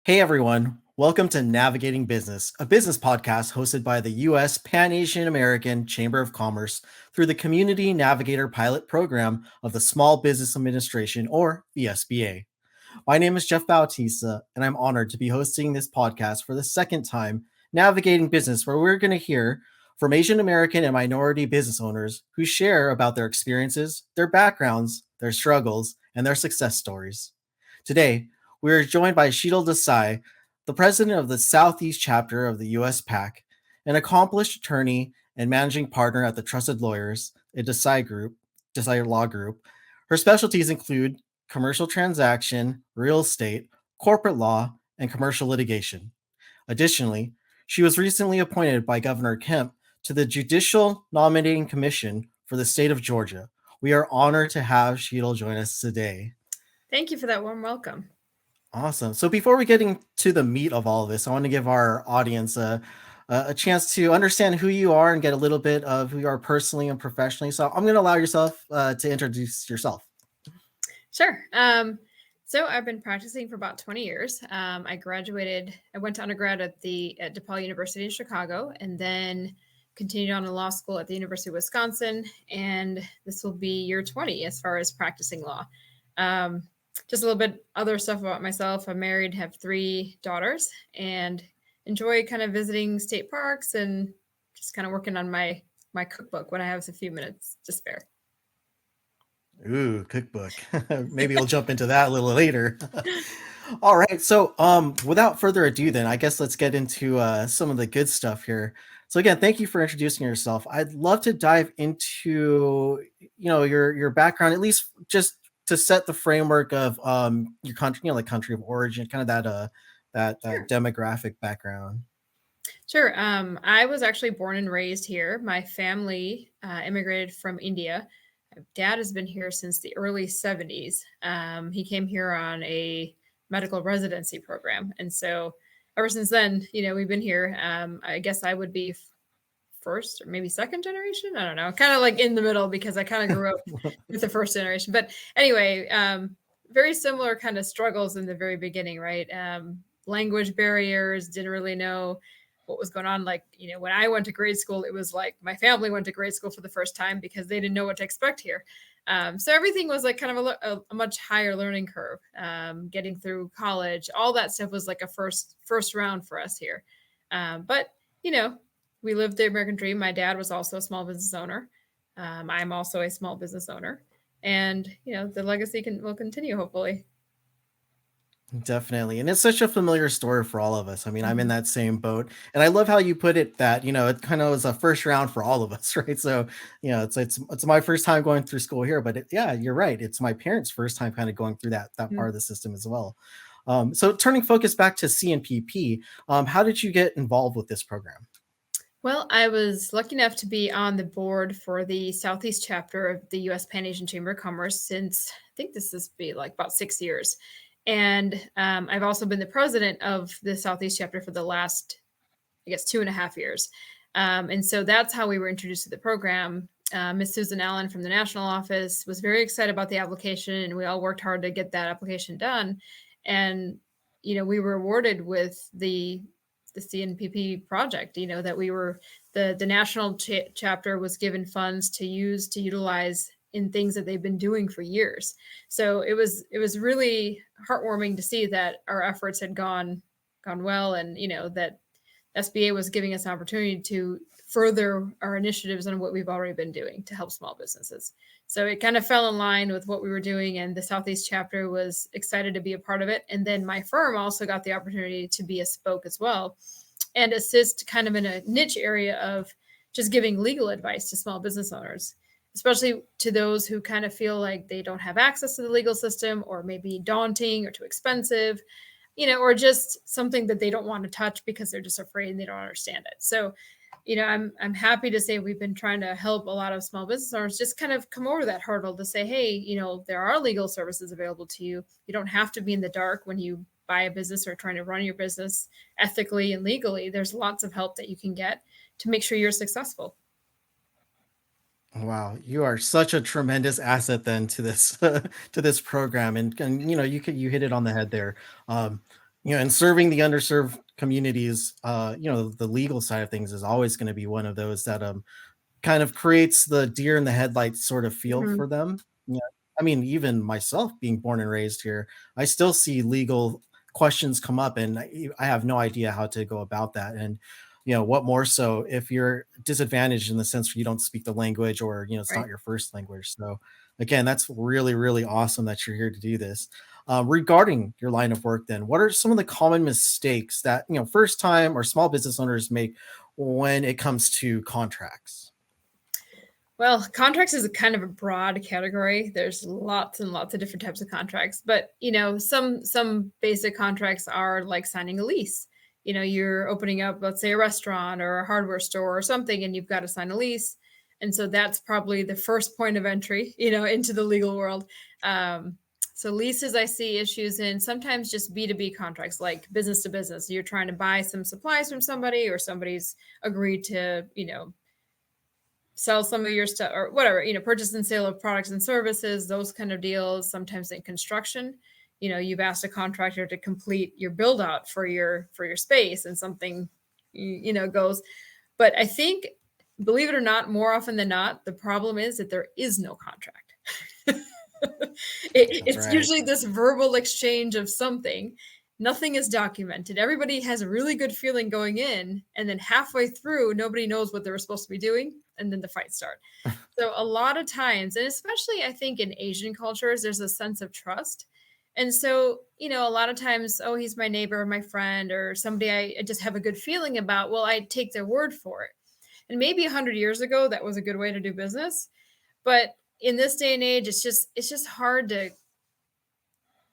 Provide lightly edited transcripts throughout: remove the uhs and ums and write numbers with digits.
Hey everyone, welcome to Navigating Business, a business podcast hosted by the U.S. Pan Asian American Chamber of Commerce through the Community Navigator Pilot Program of the Small Business Administration, or the SBA. My name is Jeff Bautista, and I'm honored to be hosting this podcast for the second time, Navigating Business, where we're going to hear from Asian American and minority business owners who share about their experiences, their backgrounds, their struggles, and their success stories. Today, we are joined by Sheetal Desai, the president of the Southeast chapter of the US PAC, an accomplished attorney and managing partner at the Trusted Lawyers, a Desai Law Group. Her specialties include commercial transaction, real estate, corporate law, and commercial litigation. Additionally, she was recently appointed by Governor Kemp to the Judicial Nominating Commission for the state of Georgia. We are honored to have Sheetal join us today. Thank you for that warm welcome. Awesome. So before we get into the meat of all of this, I want to give our audience a chance to understand who you are and get a little bit of who you are personally and professionally. So I'm going to allow yourself to introduce yourself. Sure. So I've been practicing for about 20 years. I went to undergrad at DePaul University in Chicago, and then continued on to law school at the University of Wisconsin. And this will be year 20 as far as practicing law. Just a little bit other stuff about myself. I'm married, have 3 daughters, and enjoy kind of visiting state parks and just kind of working on my cookbook when I have a few minutes to spare. Ooh, cookbook. Maybe we'll jump into that a little later. All right. So without further ado, then I guess let's get into some of the good stuff here. So again, thank you for introducing yourself. I'd love to dive into your background, at least just to set the framework of your country, like country of origin, kind of that Sure. demographic background. Sure. I was actually born and raised here. My family immigrated from India. My dad has been here since the early 70s. He came here on a medical residency program. And so ever since then, we've been here. I guess I would be first or maybe second generation. I don't know, kind of like in the middle because I kind of grew up with the first generation. But anyway, very similar kind of struggles in the very beginning, right? Language barriers, didn't really know what was going on. Like, when I went to grade school, it was like my family went to grade school for the first time because they didn't know what to expect here. So everything was like kind of a much higher learning curve. Getting through college, all that stuff was like a first round for us here. But we lived the American dream. My dad was also a small business owner. I'm also a small business owner, and the legacy will continue hopefully. Definitely. And it's such a familiar story for all of us. I mean, I'm in Mhm. that same boat. And I love how you put it that, it kind of was a first round for all of us, right? So, it's my first time going through school here, but yeah, you're right. It's my parents' first time kind of going through that part of the system as well. So turning focus back to CNPP, how did you get involved with this program? Well, I was lucky enough to be on the board for the Southeast chapter of the U.S. Pan Asian Chamber of Commerce since I think this has been like about 6 years. And I've also been the president of the Southeast chapter for the last, I guess, 2.5 years. And so that's how we were introduced to the program. Miss Susan Allen from the national office was very excited about the application, and we all worked hard to get that application done. And we were awarded with the CNPP project. That we were the national chapter was given funds to utilize in things that they've been doing for years. So it was really heartwarming to see that our efforts had gone well, and that SBA was giving us an opportunity to further our initiatives on what we've already been doing to help small businesses. So it kind of fell in line with what we were doing, and the Southeast chapter was excited to be a part of it. And then my firm also got the opportunity to be a spoke as well and assist kind of in a niche area of just giving legal advice to small business owners, especially to those who kind of feel like they don't have access to the legal system, or maybe daunting or too expensive, or just something that they don't want to touch because they're just afraid and they don't understand it. So, I'm happy to say we've been trying to help a lot of small business owners just kind of come over that hurdle to say, hey, there are legal services available to you. You don't have to be in the dark when you buy a business or trying to run your business ethically and legally. There's lots of help that you can get to make sure you're successful. Wow, you are such a tremendous asset then to this to this program, and you hit it on the head there. Um, And serving the underserved communities, the legal side of things is always going to be one of those that kind of creates the deer in the headlights sort of feel Mhm. for them. Yeah. I mean, even myself being born and raised here, I still see legal questions come up and I have no idea how to go about that. And, what more so if you're disadvantaged in the sense where you don't speak the language or, it's not Right. your first language. So, again, that's really, really awesome that you're here to do this. Regarding your line of work, then, what are some of the common mistakes that, first time or small business owners make when it comes to contracts? Well, contracts is a kind of a broad category. There's lots and lots of different types of contracts, but some basic contracts are like signing a lease. You're opening up, let's say, a restaurant or a hardware store or something, and you've got to sign a lease. And so that's probably the first point of entry, into the legal world. Um, so leases, I see issues in sometimes just B2B contracts, like business to business. You're trying to buy some supplies from somebody, or somebody's agreed to, sell some of your stuff or whatever, purchase and sale of products and services, those kind of deals. Sometimes in construction, you've asked a contractor to complete your build out for your space, and something goes. But I think, believe it or not, more often than not, the problem is that there is no contract. That's It's right. usually this verbal exchange of something. Nothing is documented. Everybody has a really good feeling going in, and then halfway through, nobody knows what they were supposed to be doing, and then the fights start. So a lot of times, and especially I think in Asian cultures, there's a sense of trust. And so, a lot of times, oh, he's my neighbor, my friend, or somebody I just have a good feeling about. Well, I take their word for it. And maybe 100 years ago, that was a good way to do business. But in this day and age, it's just hard to,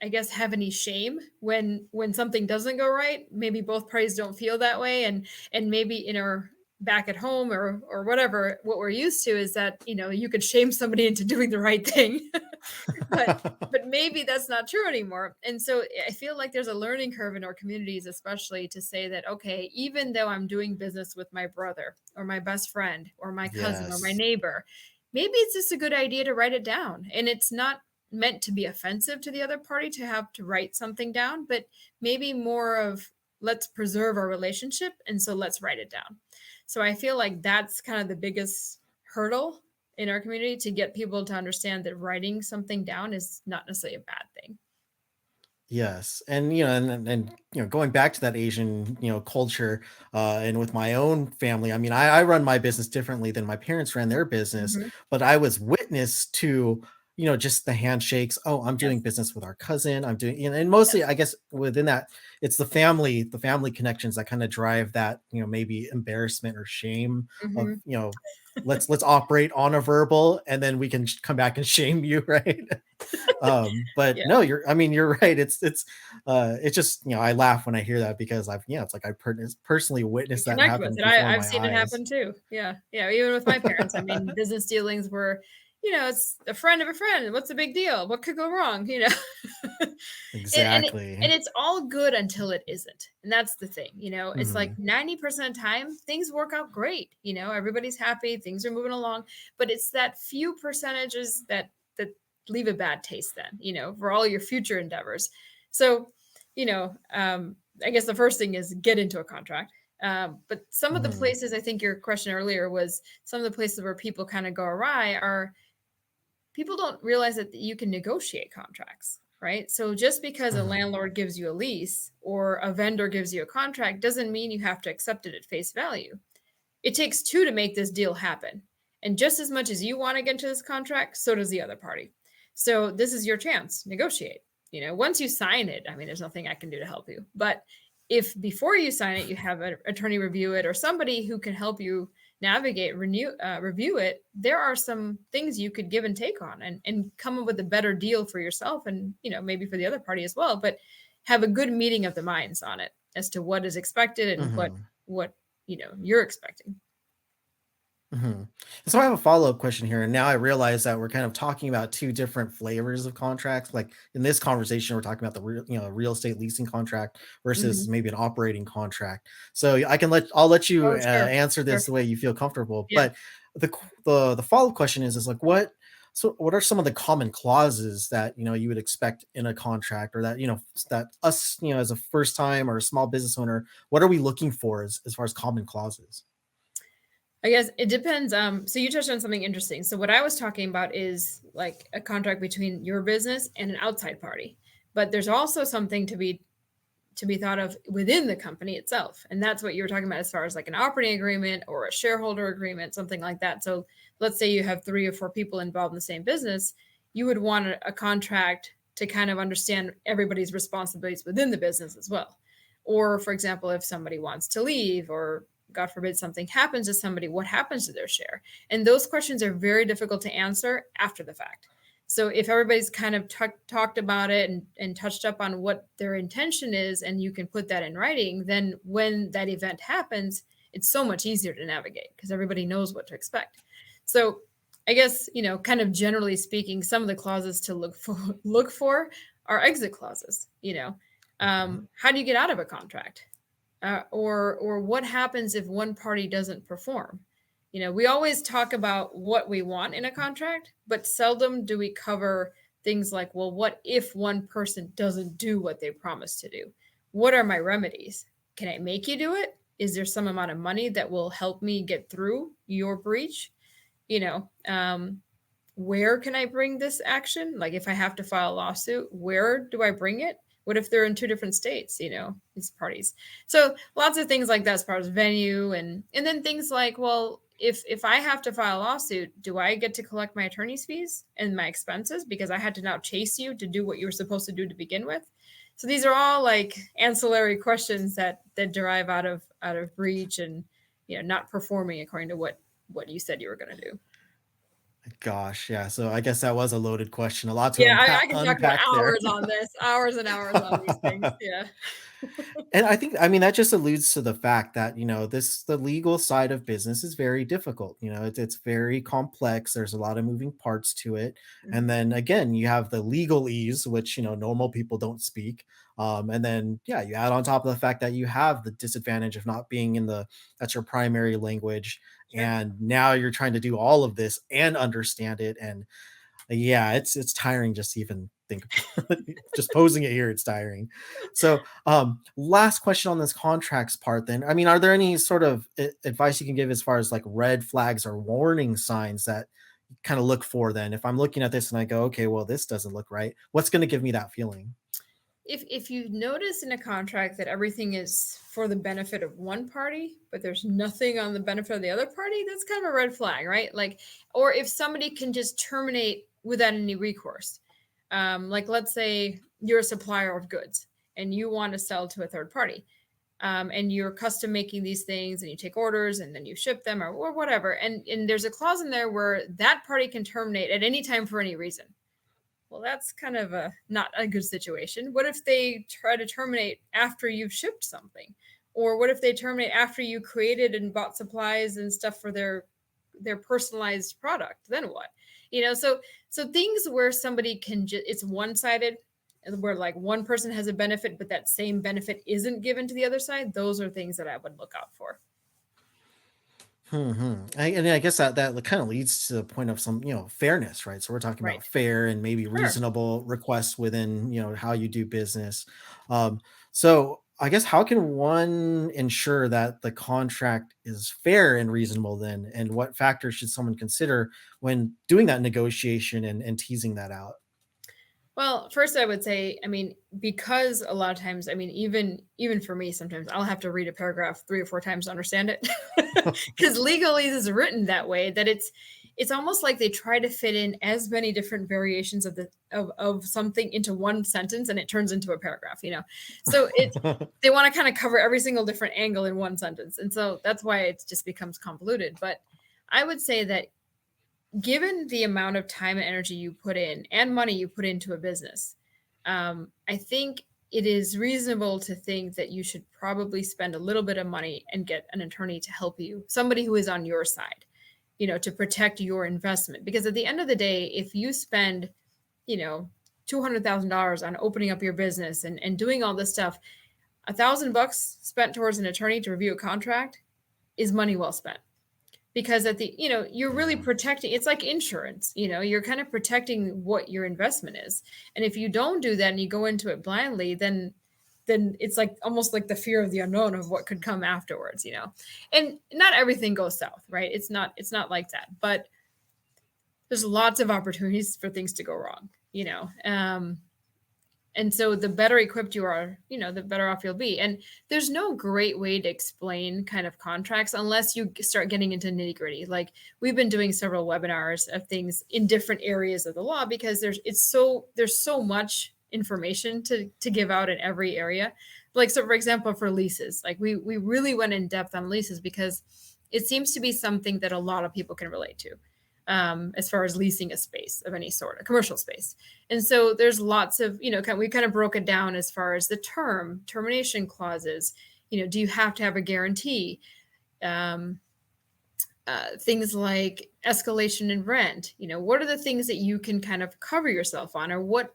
I guess, have any shame when something doesn't go right. Maybe both parties don't feel that way, and maybe in our back at home or whatever, what we're used to is that you could shame somebody into doing the right thing, but maybe that's not true anymore. And so I feel like there's a learning curve in our communities, especially to say that, okay, even though I'm doing business with my brother or my best friend or my cousin or my Yes. neighbor, maybe it's just a good idea to write it down. And it's not meant to be offensive to the other party to have to write something down, but maybe more of, let's preserve our relationship, and so let's write it down. So I feel like that's kind of the biggest hurdle in our community, to get people to understand that writing something down is not necessarily a bad thing. Yes, and and going back to that Asian culture, and with my own family, I mean, I run my business differently than my parents ran their business, Mhm. but I was witness to just the handshakes. Oh, I'm doing Yes. business with our cousin. I'm doing, and mostly, I Yes. guess, within that, it's the family connections that kind of drive that maybe embarrassment or shame of Mhm. let's operate on a verbal, and then we can come back and shame you, right? But Yeah. no, I mean, you're right. It's just, I laugh when I hear that because it's like I personally You witnessed that connect with happen it. before I've my seen it eyes. happen too. Yeah. Yeah. Even with my parents. I mean, business dealings were, it's a friend of a friend. What's the big deal? What could go wrong? And Exactly. it's all good until it isn't. And that's the thing. It's like Mhm. 90% of the time things work out great. Everybody's happy, things are moving along, but it's that few percentages that leave a bad taste then, for all your future endeavors. So, I guess the first thing is get into a contract. But some of the Mhm. places, I think your question earlier was, some of the places where people kind of go awry are, people don't realize that you can negotiate contracts, right? So just because a Mhm. landlord gives you a lease or a vendor gives you a contract doesn't mean you have to accept it at face value. It takes two to make this deal happen. And just as much as you want to get into this contract, so does the other party. So this is your chance. Negotiate. Once you sign it, I mean, there's nothing I can do to help you. But if before you sign it, you have an attorney review it, or somebody who can help you navigate, review it, there are some things you could give and take on, and come up with a better deal for yourself, and maybe for the other party as well. But have a good meeting of the minds on it as to what is expected and what Mhm. what you're expecting. Mhm. So I have a follow-up question here, and now I realize that we're kind of talking about two different flavors of contracts. Like in this conversation, we're talking about the real estate leasing contract versus Mhm. maybe an operating contract. So I'll let you Oh, sure, answer sure. this the way you feel comfortable. Yeah. But the follow-up question is like what? So what are some of the common clauses that, you would expect in a contract, or that, that us, as a first time or a small business owner, what are we looking for as far as common clauses? I guess it depends. So you touched on something interesting. So what I was talking about is like a contract between your business and an outside party. But there's also something to be thought of within the company itself. And that's what you were talking about as far as like an operating agreement or a shareholder agreement, something like that. So let's say you have 3 or 4 people involved in the same business, you would want a contract to kind of understand everybody's responsibilities within the business as well. Or, for example, if somebody wants to leave, or God forbid something happens to somebody, what happens to their share? And those questions are very difficult to answer after the fact. So if everybody's kind of talked about it and touched up on what their intention is, and you can put that in writing, then when that event happens, it's so much easier to navigate because everybody knows what to expect. So I guess, kind of generally speaking, some of the clauses to look for are exit clauses. How do you get out of a contract? Or what happens if one party doesn't perform? We always talk about what we want in a contract, but seldom do we cover things like, well, what if one person doesn't do what they promised to do? What are my remedies? Can I make you do it? Is there some amount of money that will help me get through your breach? You know, um, where can I bring this action? Like if I have to file a lawsuit, where do I bring it? What if they're in 2 different states, these parties? So lots of things like that as far as venue, and then things like, well, if I have to file a lawsuit, do I get to collect my attorney's fees and my expenses because I had to now chase you to do what you were supposed to do to begin with? So these are all like ancillary questions that derive out of breach and not performing according to what you said you were going to do. Gosh, yeah. So I guess that was a loaded question. A lot to Yeah, I can talk about unpack there. hours on this, hours and hours on these things. Yeah. And I mean, that just alludes to the fact that, the legal side of business is very difficult. It's very complex. There's a lot of moving parts to it. And Mhm. then again, you have the legalese, which, normal people don't speak. And then, yeah, you add on top of the fact that you have the disadvantage of not being that's your primary language. Sure. And now you're trying to do all of this and understand it. And yeah, it's tiring just to even think just posing it here, it's tiring. So, last question on this contracts part then. I mean, are there any sort of advice you can give as far as like red flags or warning signs that you kind of look for then? If I'm looking at this and I go, okay, well, this doesn't look right. What's going to give me that feeling? If you notice in a contract that everything is for the benefit of one party, but there's nothing on the benefit of the other party, that's kind of a red flag, right? Like, or if somebody can just terminate without any recourse. Like let's say you're a supplier of goods and you want to sell to a third party. And you're custom making these things and you take orders and then you ship them or whatever. And there's a clause in there where that party can terminate at any time for any reason. Well, that's kind of a not a good situation. What if they try to terminate after you've shipped something? Or what if they terminate after you created and bought supplies and stuff for their personalized product? Then what? So things where somebody can just it's one-sided, where like one person has a benefit but that same benefit isn't given to the other side, those are things that I would look out for. And I guess that kind of leads to the point of some, fairness, right? So we're talking Right. about fair and maybe Sure. reasonable requests within, how you do business. So I guess how can one ensure that the contract is fair and reasonable then? And what factors should someone consider when doing that negotiation and teasing that out? Well, first I would say, I mean, because a lot of times, I mean, even for me, sometimes I'll have to read a paragraph 3 or 4 times to understand it, because legalese is written that way that it's almost like they try to fit in as many different variations of something into one sentence, and it turns into a paragraph. So they want to kind of cover every single different angle in one sentence, and so that's why it just becomes convoluted. But I would say that given the amount of time and energy you put in and money you put into a business, I think it is reasonable to think that you should probably spend a little bit of money and get an attorney to help you, somebody who is on your side, to protect your investment. Because at the end of the day, if you spend, you know, $200,000 on opening up your business and doing all this stuff, $1,000 spent towards an attorney to review a contract is money well spent, because you're really protecting. It's like insurance, you're kind of protecting what your investment is. And if you don't do that and you go into it blindly, then it's like almost like the fear of the unknown of what could come afterwards. And not everything goes south, right? It's not like that, but there's lots of opportunities for things to go wrong. And so the better equipped you are, the better off you'll be. And there's no great way to explain kind of contracts unless you start getting into nitty gritty. Like we've been doing several webinars of things in different areas of the law because there's so much information to give out in every area. Like, so for example, for leases, like we really went in depth on leases because it seems to be something that a lot of people can relate to. As far as leasing a space of any sort, a commercial space. And so there's lots of, we kind of broke it down as far as the termination clauses, do you have to have a guarantee? Things like escalation in rent, what are the things that you can kind of cover yourself on, or what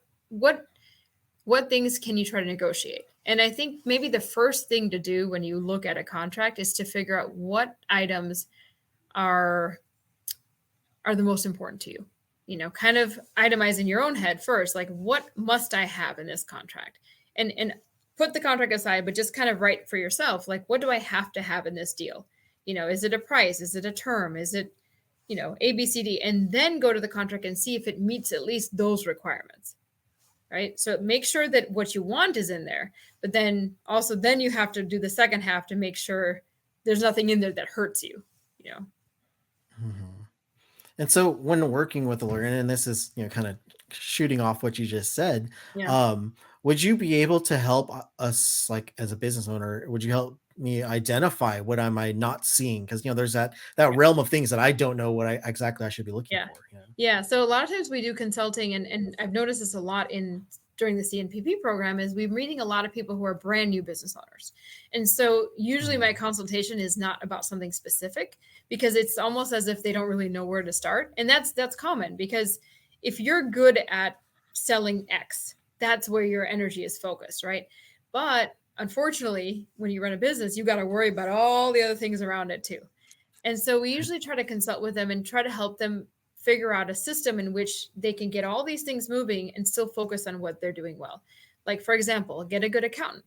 things can you try to negotiate? And I think maybe the first thing to do when you look at a contract is to figure out what items are the most important to you, kind of itemize in your own head first, like what must I have in this contract, and put the contract aside, but just kind of write for yourself, like, what do I have to have in this deal? Is it a price? Is it a term? Is it, A, B, C, D, and then go to the contract and see if it meets at least those requirements, right? So make sure that what you want is in there, but then you have to do the second half to make sure there's nothing in there that hurts you. Mm-hmm. And so when working with a lawyer, and this is, kind of shooting off what you just said, Yeah. would you be able to help us, like as a business owner, would you help me identify what am I not seeing? Because, there's that realm of things that I don't know what I should be looking Yeah. for. Yeah. So a lot of times we do consulting, and I've noticed this a lot during the CNPP program, is we're meeting a lot of people who are brand new business owners. And so usually my consultation is not about something specific, because it's almost as if they don't really know where to start. And that's common, because if you're good at selling X, that's where your energy is focused, right? But unfortunately, when you run a business, you got to worry about all the other things around it too. And so we usually try to consult with them and try to help them figure out a system in which they can get all these things moving and still focus on what they're doing well. Like, for example, get a good accountant,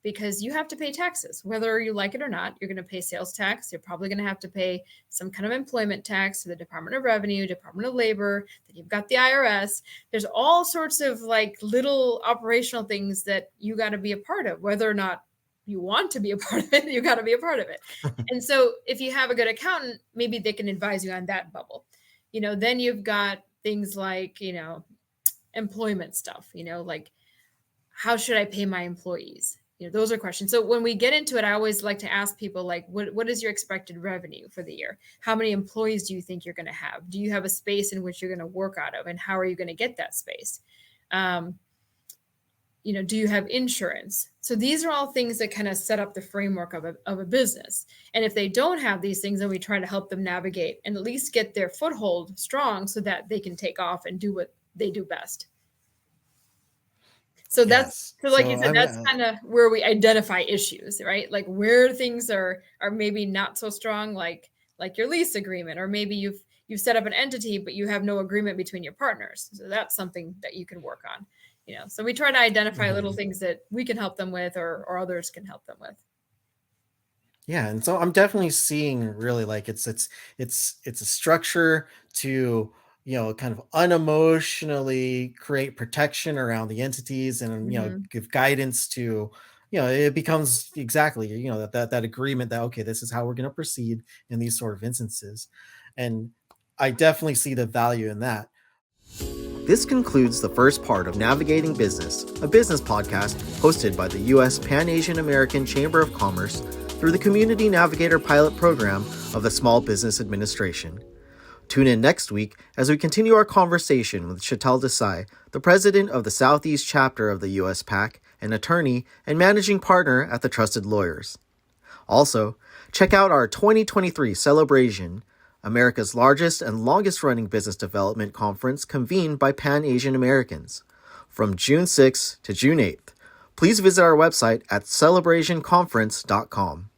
because you have to pay taxes, whether you like it or not. You're going to pay sales tax. You're probably going to have to pay some kind of employment tax to the Department of Revenue, Department of Labor, then you've got the IRS. There's all sorts of like little operational things that you got to be a part of, whether or not you want to be a part of it, you got to be a part of it. And so if you have a good accountant, maybe they can advise you on that bubble. Then you've got things like, employment stuff, like how should I pay my employees? Those are questions. So when we get into it, I always like to ask people, like, what is your expected revenue for the year? How many employees do you think you're going to have? Do you have a space in which you're going to work out of? And how are you going to get that space? Do you have insurance? So these are all things that kind of set up the framework of a business. And if they don't have these things, then we try to help them navigate and at least get their foothold strong so that they can take off and do what they do best. So Yes. like you said, that's kind of where we identify issues, right? Like where things are maybe not so strong, like your lease agreement, or maybe you've set up an entity, but you have no agreement between your partners. So that's something that you can work on. So we try to identify little things that we can help them with, or others can help them with. Yeah, and so I'm definitely seeing really like it's a structure to, kind of unemotionally create protection around the entities, and give guidance to, it becomes exactly, that agreement that, okay, this is how we're going to proceed in these sort of instances. And I definitely see the value in that. This concludes the first part of Navigating Business, a business podcast hosted by the U.S. Pan-Asian American Chamber of Commerce through the Community Navigator Pilot Program of the Small Business Administration. Tune in next week as we continue our conversation with Sheetal Desai, the president of the Southeast chapter of the U.S. PAC, an attorney and managing partner at the Trusted Lawyers. Also, check out our 2023 celebration, America's largest and longest-running business development conference convened by Pan-Asian Americans, from June 6th to June 8th. Please visit our website at celebrationconference.com.